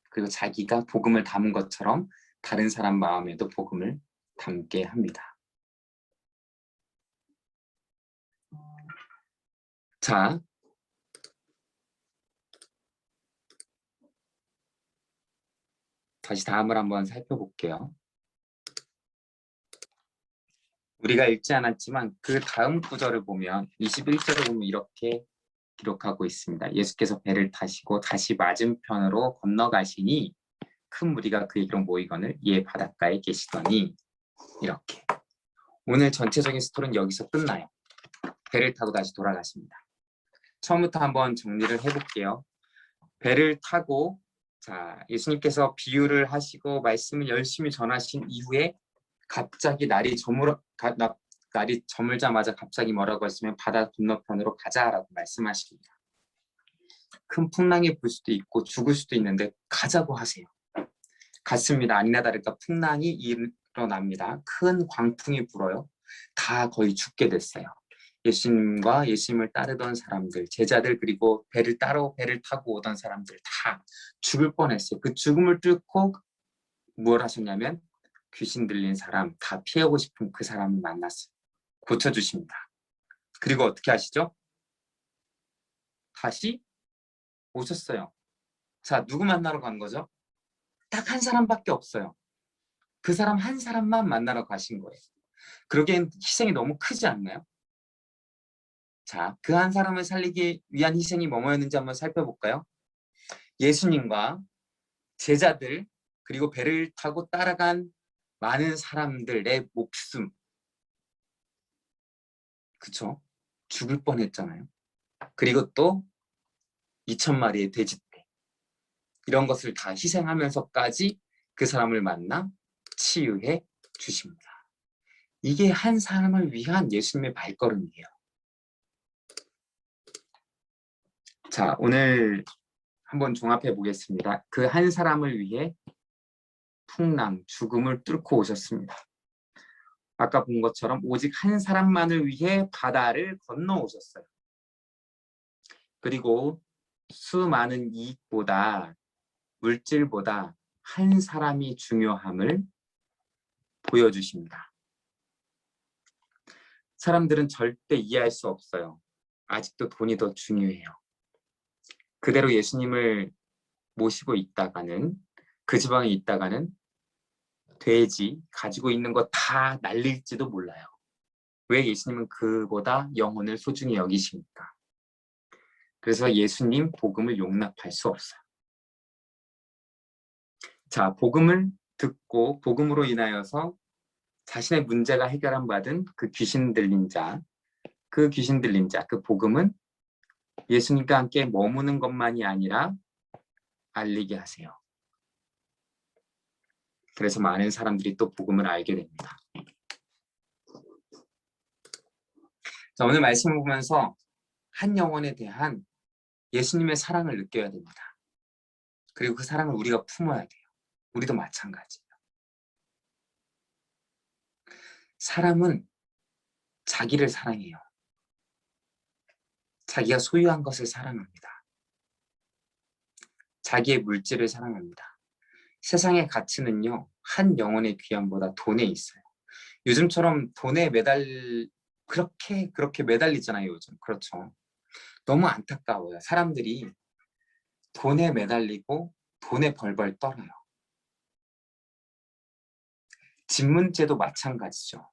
그리고 자기가 복음을 담은 것처럼 다른 사람 마음에도 복음을 담게 합니다. 자, 다시 다음을 한번 살펴볼게요. 우리가 읽지 않았지만 그 다음 구절을 보면 21절을 보면 이렇게 기록하고 있습니다. 예수께서 배를 타시고 다시 맞은편으로 건너가시니 큰 무리가 그에게로 모이거늘 이에 바닷가에 계시더니 이렇게. 오늘 전체적인 스토리는 여기서 끝나요. 배를 타고 다시 돌아가십니다. 처음부터 한번 정리를 해볼게요. 배를 타고 자 예수님께서 비유를 하시고 말씀을 열심히 전하신 이후에 갑자기 날이 저물자마자 갑자기 뭐라고 했으면 바다 건너편으로 가자라고 말씀하십니다. 큰 풍랑이 불 수도 있고 죽을 수도 있는데 가자고 하세요. 갔습니다. 아니나 다를까 풍랑이 일어납니다. 큰 광풍이 불어요. 다 거의 죽게 됐어요. 예수님과 예수님을 따르던 사람들, 제자들 그리고 배를 타고 오던 사람들 다 죽을 뻔했어요. 그 죽음을 뚫고 뭘 하셨냐면 귀신 들린 사람 다 피하고 싶은 그 사람을 만났어요. 고쳐주십니다. 그리고 어떻게 하시죠? 다시 오셨어요. 자, 누구 만나러 간 거죠? 딱 한 사람밖에 없어요. 그 사람 한 사람만 만나러 가신 거예요. 그러기엔 희생이 너무 크지 않나요? 자, 그 한 사람을 살리기 위한 희생이 뭐였는지 한번 살펴볼까요? 예수님과 제자들 그리고 배를 타고 따라간 많은 사람들의 목숨 그쵸? 죽을 뻔했잖아요. 그리고 또 2,000마리의 돼지떼 이런 것을 다 희생하면서까지 그 사람을 만나 치유해 주십니다. 이게 한 사람을 위한 예수님의 발걸음이에요. 자, 오늘 한번 종합해 보겠습니다. 그 한 사람을 위해 풍랑, 죽음을 뚫고 오셨습니다. 아까 본 것처럼 오직 한 사람만을 위해 바다를 건너오셨어요. 그리고 수많은 이익보다 물질보다 한 사람이 중요함을 보여주십니다. 사람들은 절대 이해할 수 없어요. 아직도 돈이 더 중요해요. 그대로 예수님을 모시고 있다가는, 그 지방에 있다가는 돼지 가지고 있는 거 다 날릴지도 몰라요. 왜 예수님은 그보다 영혼을 소중히 여기십니까? 그래서 예수님 복음을 용납할 수 없어요. 자, 복음을 듣고 복음으로 인하여서 자신의 문제가 해결한 받은 그 귀신 들린 자, 그 복음은 예수님과 함께 머무는 것만이 아니라 알리게 하세요. 그래서 많은 사람들이 또 복음을 알게 됩니다. 자, 오늘 말씀을 보면서 한 영혼에 대한 예수님의 사랑을 느껴야 됩니다. 그리고 그 사랑을 우리가 품어야 돼요. 우리도 마찬가지예요. 사람은 자기를 사랑해요. 자기가 소유한 것을 사랑합니다. 자기의 물질을 사랑합니다. 세상의 가치는요, 한 영혼의 귀함보다 돈에 있어요. 요즘처럼 돈에 그렇게 매달리잖아요, 요즘. 그렇죠. 너무 안타까워요. 사람들이 돈에 매달리고 돈에 벌벌 떨어요. 집 문제도 마찬가지죠.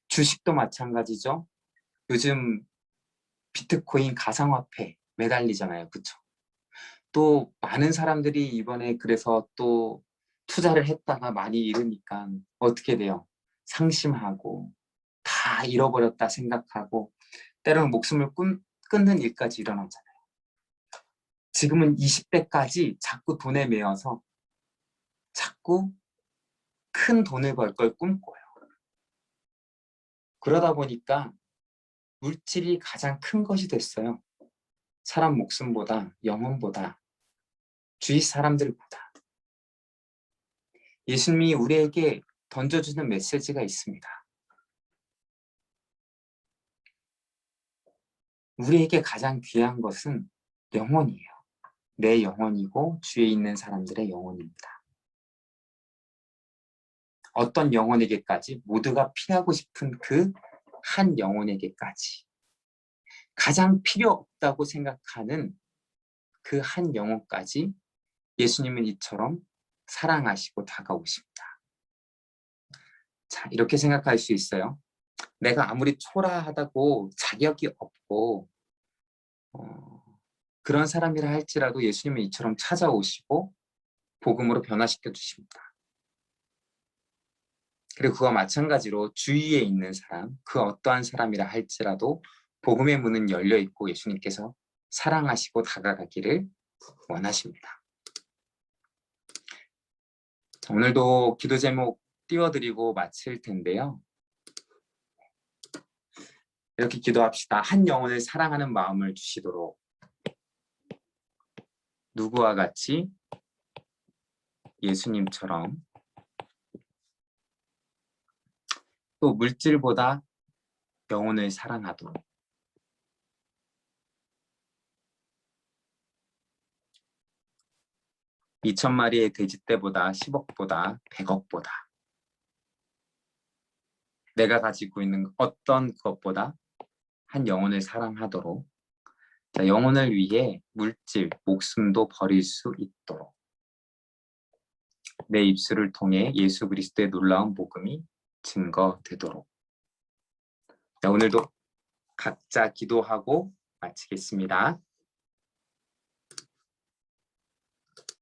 주식도 마찬가지죠. 요즘 비트코인 가상화폐 매달리잖아요. 그쵸? 또 많은 사람들이 이번에 그래서 또 투자를 했다가 많이 잃으니까 어떻게 돼요? 상심하고 다 잃어버렸다 생각하고 때로는 목숨을 끊는 일까지 일어나잖아요. 지금은 20대까지 자꾸 돈에 매여서 자꾸 큰 돈을 벌 걸 꿈꿔요. 그러다 보니까 물질이 가장 큰 것이 됐어요. 사람 목숨보다, 영혼보다, 주위 사람들보다. 예수님이 우리에게 던져주는 메시지가 있습니다. 우리에게 가장 귀한 것은 영혼이에요. 내 영혼이고 주위에 있는 사람들의 영혼입니다. 어떤 영혼에게까지? 모두가 피하고 싶은 그 한 영혼에게까지. 가장 필요 없다고 생각하는 그 한 영혼까지 예수님은 이처럼 사랑하시고 다가오십니다. 자, 이렇게 생각할 수 있어요. 내가 아무리 초라하다고 자격이 없고 그런 사람이라 할지라도 예수님은 이처럼 찾아오시고 복음으로 변화시켜 주십니다. 그리고 그와 마찬가지로 주위에 있는 사람, 그 어떠한 사람이라 할지라도 복음의 문은 열려 있고 예수님께서 사랑하시고 다가가기를 원하십니다. 자, 오늘도 기도 제목 띄워드리고 마칠 텐데요. 이렇게 기도합시다. 한 영혼을 사랑하는 마음을 주시도록 누구와 같이 예수님처럼 또 물질보다 영혼을 사랑하도록 2000마리의 돼지떼보다 10억보다 100억보다 내가 가지고 있는 어떤 것보다 한 영혼을 사랑하도록 자, 영혼을 위해 물질, 목숨도 버릴 수 있도록 내 입술을 통해 예수 그리스도의 놀라운 복음이 증거되도록 자, 오늘도 각자 기도하고 마치겠습니다.